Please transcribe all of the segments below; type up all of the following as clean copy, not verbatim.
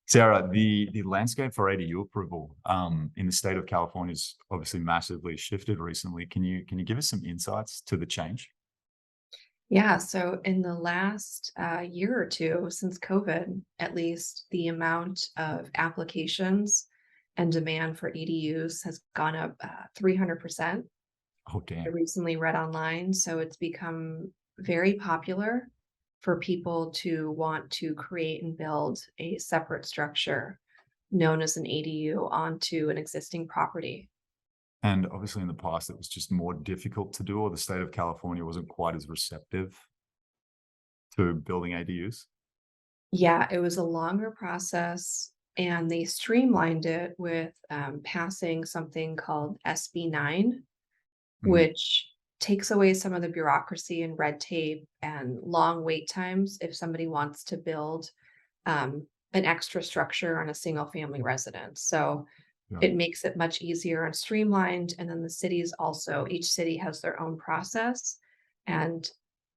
Sarah, the landscape for ADU approval in the state of California has obviously massively shifted recently. Can you give us some insights to the change? Yeah, so in the last year or two, since COVID, at least, the amount of applications and demand for ADUs has gone up 300%. Oh, I damn. recently read online, so it's become very popular for people to want to create and build a separate structure known as an ADU onto an existing property. And obviously in the past it was just more difficult to do, or the state of California wasn't quite as receptive to building ADUs. Yeah, it was a longer process and they streamlined it with passing something called SB9, Mhm. which takes away some of the bureaucracy and red tape and long wait times if somebody wants to build an extra structure on a single family residence. So Got it it. makes it much easier and streamlined. And then the cities also, each city has their own process and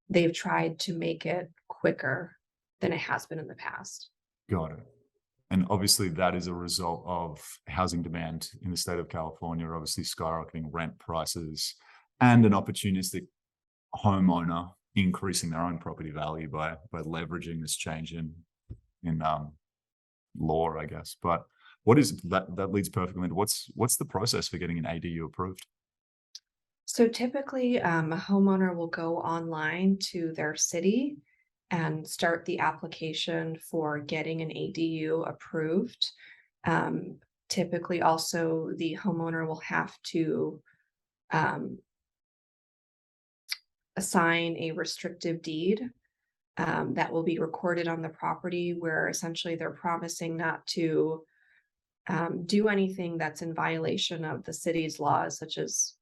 they've tried to make it quicker than it has been in the past. Got it. And obviously that is a result of housing demand in the state of California, obviously skyrocketing rent prices and an opportunistic homeowner increasing their own property value by leveraging this change in law, I guess. But what is that leads perfectly into what's the process for getting an ADU approved? So typically, a homeowner will go online to their city and start the application for getting an ADU approved. Typically, also, the homeowner will have to um, assign a restrictive deed that will be recorded on the property, where essentially they're promising not to do anything that's in violation of the city's laws, such as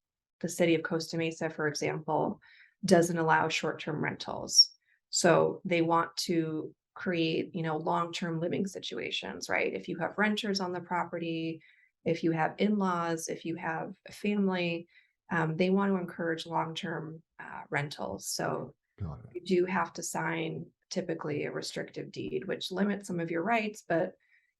the city of Costa Mesa, for example, doesn't allow short-term rentals. So they want to create, long-term living situations, right? If you have renters on the property, if you have in-laws, if you have a family, they want to encourage long-term rentals. So Got it. you do have to sign typically a restrictive deed, which limits some of your rights, but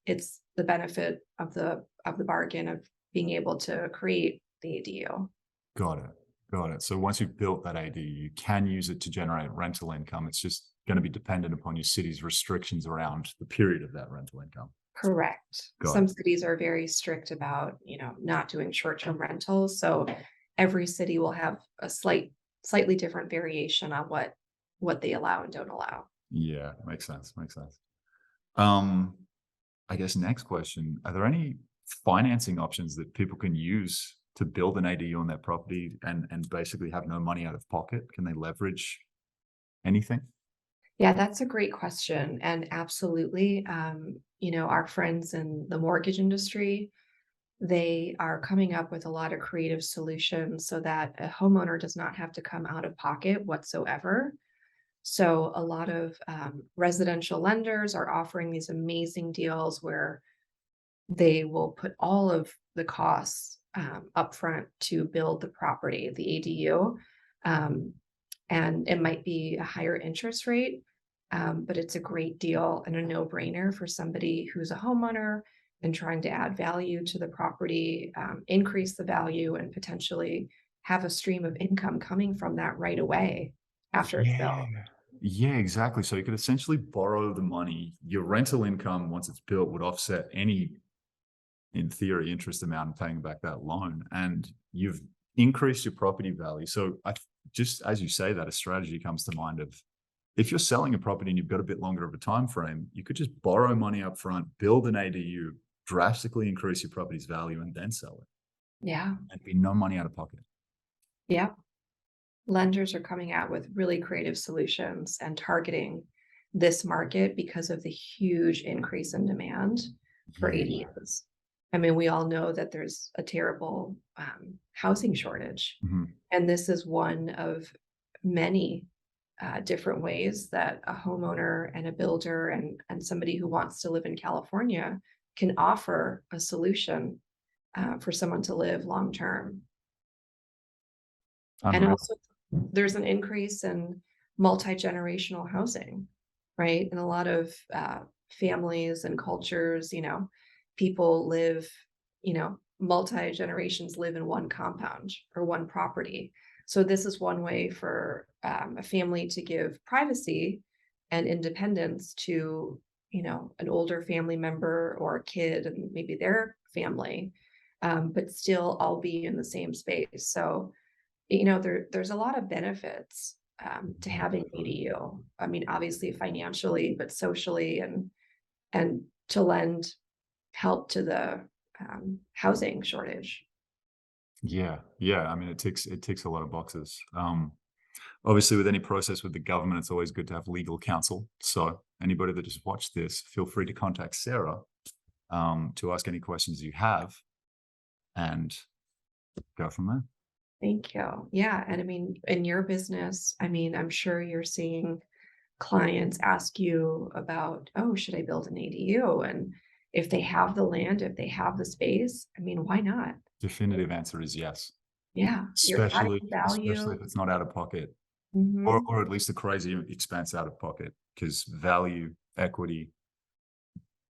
it's the benefit of the bargain of being able to create the ADU. Got it. Got it. So once you've built that ADU, you can use it to generate rental income. It's just going to be dependent upon your city's restrictions around the period of that rental income. Correct. Got Some it. cities are very strict about, not doing short-term rentals. So every city will have a slightly different variation on what they allow and don't allow. Yeah, makes sense. Makes sense. Um, I guess next question, are there any financing options that people can use to build an ADU on their property and basically have no money out of pocket? Can they leverage anything? Yeah, that's a great question. And absolutely, our friends in the mortgage industry, they are coming up with a lot of creative solutions so that a homeowner does not have to come out of pocket whatsoever. So a lot of residential lenders are offering these amazing deals where they will put all of the costs upfront to build the property, the ADU. Um, and it might be a higher interest rate, but it's a great deal and a no-brainer for somebody who's a homeowner and trying to add value to the property, increase the value, and potentially have a stream of income coming from that right away after it's Yeah. built. Yeah, exactly. So you could essentially borrow the money. Your rental income, once it's built, would offset any, in theory, interest amount and paying back that loan. And you've increased your property value. So just as you say that, a strategy comes to mind of if you're selling a property and you've got a bit longer of a time frame, you could just borrow money up front, build an ADU, drastically increase your property's value, and then sell it Yeah. and be no money out of pocket. Yeah. Lenders are coming out with really creative solutions and targeting this market because of the huge increase in demand for Yeah. ADUs. I mean, we all know that there's a terrible housing shortage, Mhm. and this is one of many different ways that a homeowner and a builder and somebody who wants to live in California can offer a solution for someone to live long term. And Unreal. also, there's an increase in multi-generational housing, right? And a lot of families and cultures, people live, multi-generations live in one compound or one property. So this is one way for a family to give privacy and independence to, an older family member or a kid and maybe their family, but still all be in the same space. So, there's a lot of benefits to having ADU. I mean, obviously financially, but socially and to lend help to the housing shortage. Yeah, yeah. I mean, it ticks a lot of boxes. Obviously, with any process with the government, it's always good to have legal counsel. So anybody that just watched this, feel free to contact Sarah to ask any questions you have and go from there. Thank you. Yeah. And I mean, in your business, I mean, I'm sure you're seeing clients ask you about, oh, should I build an ADU? And if they have the land, if they have the space, I mean, why not? Definitive answer is yes, Yeah, you're especially adding especially value. if it's not out of pocket, or Mhm. or at least a crazy expense out of pocket, because value, equity,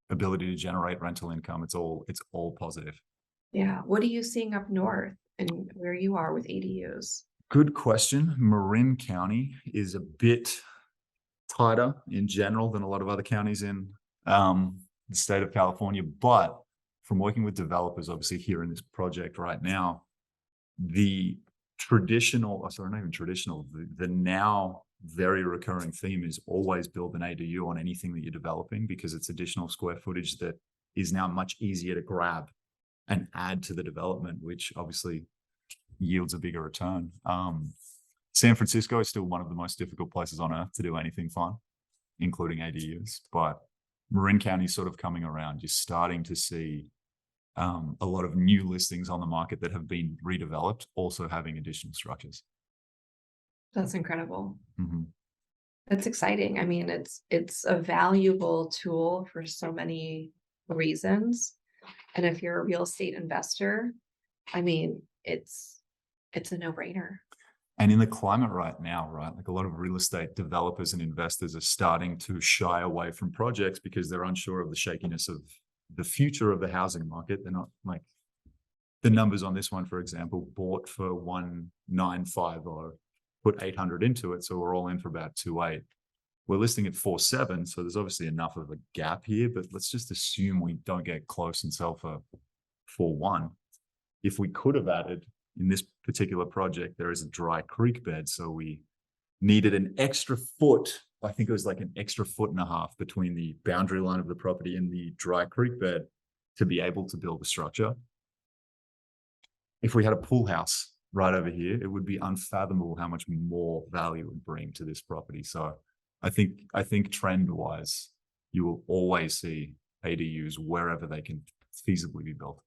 ability to generate rental income, it's all positive. Yeah. What are you seeing up north and where you are with ADUs? Good question. Marin County is a bit tighter in general than a lot of other counties in the state of California. But from working with developers, obviously here in this project right now, the traditional, oh, sorry, not even traditional, the now very recurring theme is always build an ADU on anything that you're developing because it's additional square footage that is now much easier to grab and add to the development, which obviously yields a bigger return. San Francisco is still one of the most difficult places on earth to do anything fun, including ADUs. But Marin County is sort of coming around. You're starting to see a lot of new listings on the market that have been redeveloped, also having additional structures. That's incredible. Mhm. That's exciting. I mean, it's a valuable tool for so many reasons. And if you're a real estate investor, I mean, it's a no-brainer. And in the climate right now, right, like a lot of real estate developers and investors are starting to shy away from projects because they're unsure of the shakiness of the future of the housing market. They're not like the numbers on this one, for example, bought for 195 or put 800 into it. So we're all in for about 2.8. We're listing at 4.7. So there's obviously enough of a gap here, but let's just assume we don't get close and sell for 4.1. If we could have added in this particular project, there is a dry creek bed. So we needed an extra foot. I think it was like an extra 1.5 feet between the boundary line of the property and the dry creek bed to be able to build a structure. If we had a pool house right over here, it would be unfathomable how much more value it would bring to this property. So I think trend wise, you will always see ADUs wherever they can feasibly be built.